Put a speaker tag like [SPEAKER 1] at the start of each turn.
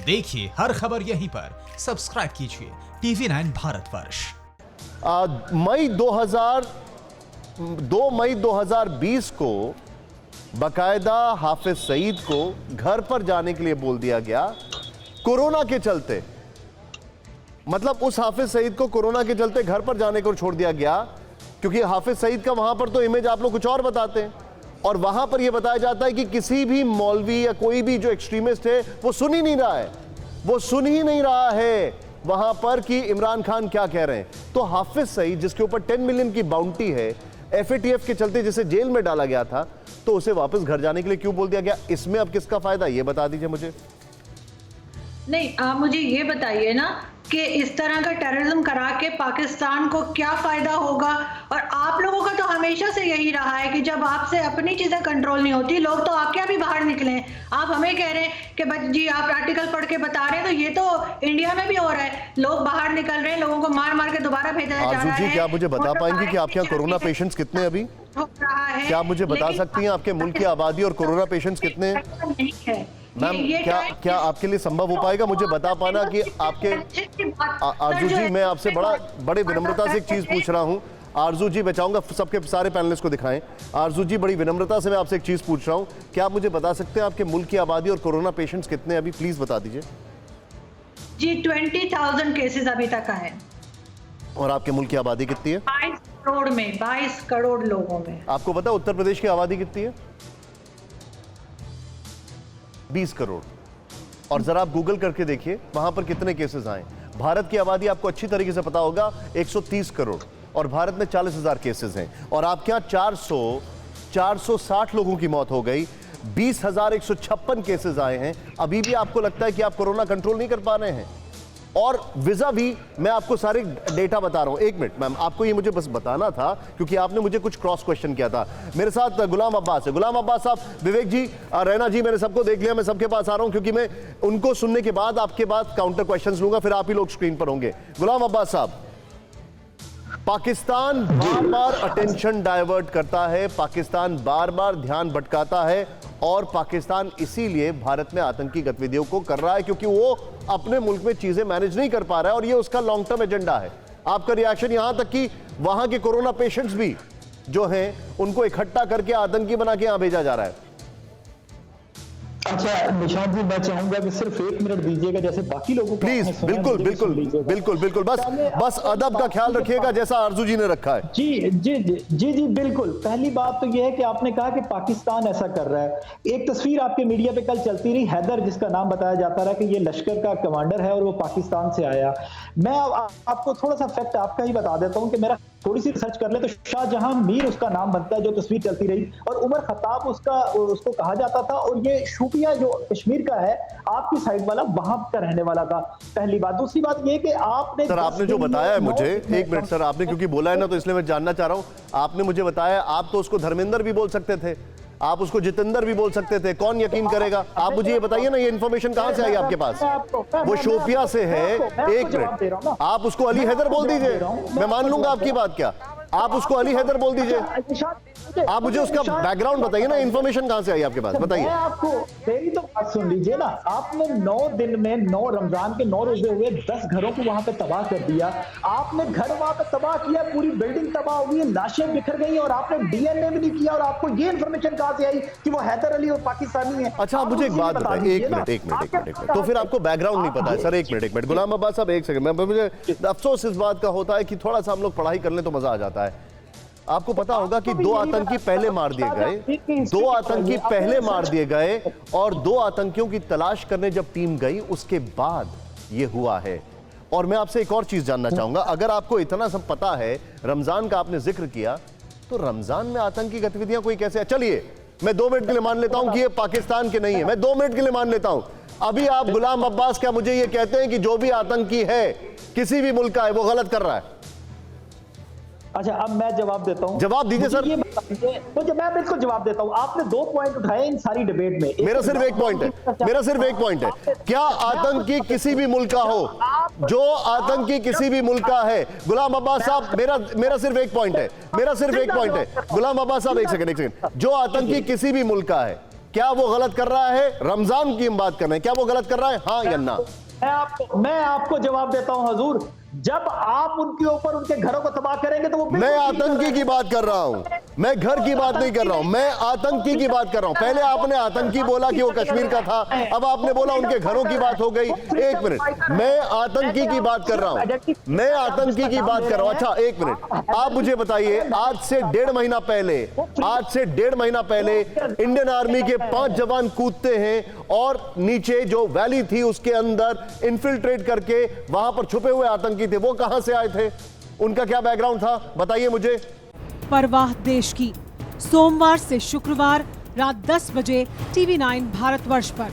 [SPEAKER 1] देखिए हर खबर यहीं पर, सब्सक्राइब कीजिए TV9 भारतवर्ष।
[SPEAKER 2] 2 मई 2020 को बाकायदा हाफिज सईद को घर पर जाने के लिए बोल दिया गया कोरोना के चलते। मतलब उस हाफिज सईद को कोरोना के चलते घर पर जाने को छोड़ दिया गया, क्योंकि हाफिज सईद का वहां पर तो इमेज आप लोग कुछ और बताते हैं, और वहां पर यह बताया जाता है कि किसी भी मौलवी या कोई भी जो एक्सट्रीमिस्ट है वो सुन ही नहीं रहा है, वो सुन ही नहीं रहा है वहां पर कि इमरान खान क्या कह रहे हैं। तो हाफिज सईद जिसके ऊपर 10 मिलियन की बाउंटी है, FATF के चलते जिसे जेल में डाला गया था, तो उसे वापस घर जाने के लिए क्यों बोल दिया गया? इसमें अब किसका फायदा, ये बता दीजिए मुझे।
[SPEAKER 3] नहीं, आप मुझे ये बताइए ना कि इस तरह का टेररिज्म करा के पाकिस्तान को क्या फायदा होगा। और आप लोगों का तो हमेशा से यही रहा है कि जब आपसे अपनी चीजें कंट्रोल नहीं होती, लोग तो आपके भी बाहर निकले हैं। आप हमें कह रहे हैं कि जी आप आर्टिकल पढ़ के बता रहे हैं, तो ये तो इंडिया में भी हो रहा है, लोग बाहर निकल रहे हैं, लोगों को मार मार के दोबारा भेजा जा रहा है।
[SPEAKER 2] क्या मुझे बता पाएंगे कि आपके यहाँ कोरोना पेशेंट्स कितने अभी क्या आप मुझे बता सकती हैं आपके मुल्क की आबादी और कोरोना पेशेंट्स कितने हैं? मैम, क्या आपके लिए संभव हो पाएगा मुझे बता पाना कि आपके आरजू जी, मैं आपसे बड़े विनम्रता से एक चीज पूछ रहा हूं। आरजू जी, मैं चाहूंगा सबके सारे पैनलिस्ट को दिखाएं। आरजू जी, बड़ी विनम्रता से मैं आपसे एक चीज पूछ रहा हूं, क्या आप मुझे बता सकते हैं आपके मुल्क की आबादी और कोरोना पेशेंट्स कितने अभी? प्लीज बता दीजिए
[SPEAKER 3] जी। 20,000 केसेस अभी तक आए।
[SPEAKER 2] और आपके मुल्क की आबादी कितनी है?
[SPEAKER 3] 22 करोड़ में, 22 करोड़ लोगों में।
[SPEAKER 2] आपको पता उत्तर प्रदेश की आबादी कितनी है? 20 करोड़। और जरा आप गूगल करके देखिए वहां पर कितने केसेस आए। भारत की आबादी आपको अच्छी तरीके से पता होगा, 130 करोड़, और भारत में 40,000 केसेस हैं। और आपके यहाँ 460 लोगों की मौत हो गई, 20,156 केसेस आए हैं। अभी भी आपको लगता है कि आप कोरोना कंट्रोल नहीं कर पा रहे हैं? और विजा भी मैं आपको सारे डेटा बता रहा हूं। एक मिनट मैम, आपको ये मुझे बस बताना था क्योंकि आपने मुझे कुछ क्रॉस क्वेश्चन किया था। मेरे साथ गुलाम अब्बास है। गुलाम अब्बास साहब, विवेक जी, रैना जी, मैंने सबको देख लिया। मैं सबके पास आ रहा हूं क्योंकि मैं उनको सुनने के बाद आपके बाद काउंटर क्वेश्चन लूंगा, फिर आप ही लोग स्क्रीन पर होंगे। गुलाम अब्बास साहब, पाकिस्तान बार बार अटेंशन डाइवर्ट करता है, पाकिस्तान बार बार ध्यान भटकाता है, और पाकिस्तान इसीलिए भारत में आतंकी गतिविधियों को कर रहा है क्योंकि वो अपने मुल्क में चीजें मैनेज नहीं कर पा रहा है, और ये उसका लॉन्ग टर्म एजेंडा है। आपका रिएक्शन, यहां तक कि वहां के कोरोना पेशेंट्स भी जो हैं उनको इकट्ठा करके आतंकी बना के यहां भेजा जा रहा है।
[SPEAKER 4] अच्छा निशांत जी, मैं चाहूंगा कि सिर्फ 1 मिनट दीजिएगा, जैसे बाकी लोगों को।
[SPEAKER 2] प्लीज, बिल्कुल बिल्कुल बिल्कुल बिल्कुल, बस अदब का ख्याल रखिएगा जैसा आरजू जी ने रखा है।
[SPEAKER 4] जी जी जी जी जी बिल्कुल। पहली बात तो यह है कि आपने कहा कि पाकिस्तान ऐसा कर रहा है। एक तस्वीर आपके मीडिया पे कल चलती रही, हैदर जिसका नाम बताया जाता रहा कि ये लश्कर का कमांडर है और वो पाकिस्तान से आया। मैं आपको थोड़ा सा फैक्ट आपका ही बता देता हूं कि मेरा थोड़ी सी रिसर्च कर ले तो शाहजहां मीर उसका नाम बनता है जो तस्वीर चलती रही, और उमर खत्ताब उसको कहा जाता था, और ये शूपिया जो कश्मीर का है आपकी साइड वाला, वहां का रहने वाला था। पहली बात। दूसरी बात ये कि आपने
[SPEAKER 2] सर, आपने जो बताया है मुझे, एक मिनट सर, आपने क्योंकि बोला है ना तो इसलिए मैं जानना चाह रहा हूं। आपने मुझे बताया, आप तो उसको धर्मेंद्र भी बोल सकते थे, आप उसको जितेंद्र भी बोल सकते थे, कौन यकीन करेगा? आप मुझे ये बताइए ना, ये इन्फॉर्मेशन कहां से आई आपके पास? वो शोपिया से है। एक मिनट, आप उसको अली हैदर बोल दीजिए, मैं मान लूंगा आपकी बात। क्या आप उसको अली हैदर बोल दीजिए? आप मुझे उसका बैकग्राउंड बताइए ना, इन्फॉर्मेशन कहां से आई आपके पास, बताइए।
[SPEAKER 4] आपको मेरी तो बात सुन लीजिए ना। आपने 9 दिन में 9 रमजान के 9 रोजे हुए, 10 घरों को वहां पे तबाह कर दिया। आपने घर वहां पे तबाह किया, पूरी बिल्डिंग तबाह हो गई, लाशें बिखर गई, और आपने DNA भी नहीं किया, और आपको ये इन्फॉर्मेशन कहां से आई कि वो हैदर अली और पाकिस्तानी है?
[SPEAKER 2] अच्छा, मुझे एक बात बताइए। एक मिनट, तो फिर आपको बैकग्राउंड नहीं पता है सर? एक मिनट, गुलाम अब्बास साहब, एक सेकंड। मुझे अफसोस इस बात का होता है कि थोड़ा सा हम लोग पढ़ाई कर लें तो मजा आ जाता है। आपको पता होगा कि 2 आतंकी पहले मार दिए गए, 2 आतंकी पहले मार दिए गए, और 2 आतंकियों की तलाश करने जब टीम गई उसके बाद यह हुआ है। और मैं आपसे एक और चीज जानना चाहूंगा, अगर आपको इतना सब पता है, रमजान का आपने जिक्र किया, तो रमजान में आतंकी गतिविधियां कोई कैसे? चलिए मैं 2 मिनट के लिए मान लेता हूं कि ये पाकिस्तान के नहीं है, मैं 2 मिनट के लिए मान लेता हूं। अभी आप गुलाम अब्बास क्या मुझे ये कहते हैं कि जो भी आतंकी है किसी भी मुल्क का है वो गलत कर रहा है?
[SPEAKER 4] अच्छा, अब मैं जवाब देता हूं।
[SPEAKER 2] जवाब दीजिए सर।
[SPEAKER 4] मुझे मैं बिल्कुल जवाब देता हूं। आपने 2 पॉइंट उठाए इन सारी डिबेट में।
[SPEAKER 2] मेरा सिर्फ एक पॉइंट है, मेरा सिर्फ एक पॉइंट है, क्या आतंकी किसी भी मुल्क का हो, जो आतंकी किसी भी मुल्क का है, गुलाम अब्बास साहब, मेरा सिर्फ एक पॉइंट है, मेरा सिर्फ एक पॉइंट है, गुलाम अब्बास साहब, एक सेकंड, जो आतंकी किसी भी मुल्क का है, क्या वो गलत कर रहा है? रमजान की हम बात कर रहे हैं, क्या वो गलत कर रहा है, हाँ या ना?
[SPEAKER 4] मैं आपको जवाब देता हूं हजूर, जब आप उनके ऊपर उनके घरों को तबाह करेंगे तो वो
[SPEAKER 2] मैं आतंकी की बात कर रहा हूं, मैं घर की बात नहीं कर रहा हूं, मैं आतंकी की बात कर रहा हूं। पहले आपने आतंकी बोला कि वो कश्मीर का था, अब आपने बोला उनके घरों की बात हो गई। एक मिनट, मैं आतंकी की बात कर रहा हूं, मैं आतंकी की बात कर रहा हूं। अच्छा एक मिनट, आप मुझे बताइए, आज से 1.5 महीना पहले, आज से 1.5 महीना पहले इंडियन आर्मी के 5 जवान कूदते हैं और नीचे जो वैली थी उसके अंदर इन्फिल्ट्रेट करके वहां पर छुपे हुए आतंकी थे, वो कहां से आए थे, उनका क्या बैकग्राउंड था, बताइए मुझे।
[SPEAKER 5] परवाह देश की, सोमवार से शुक्रवार रात 10 बजे TV9 भारतवर्ष पर।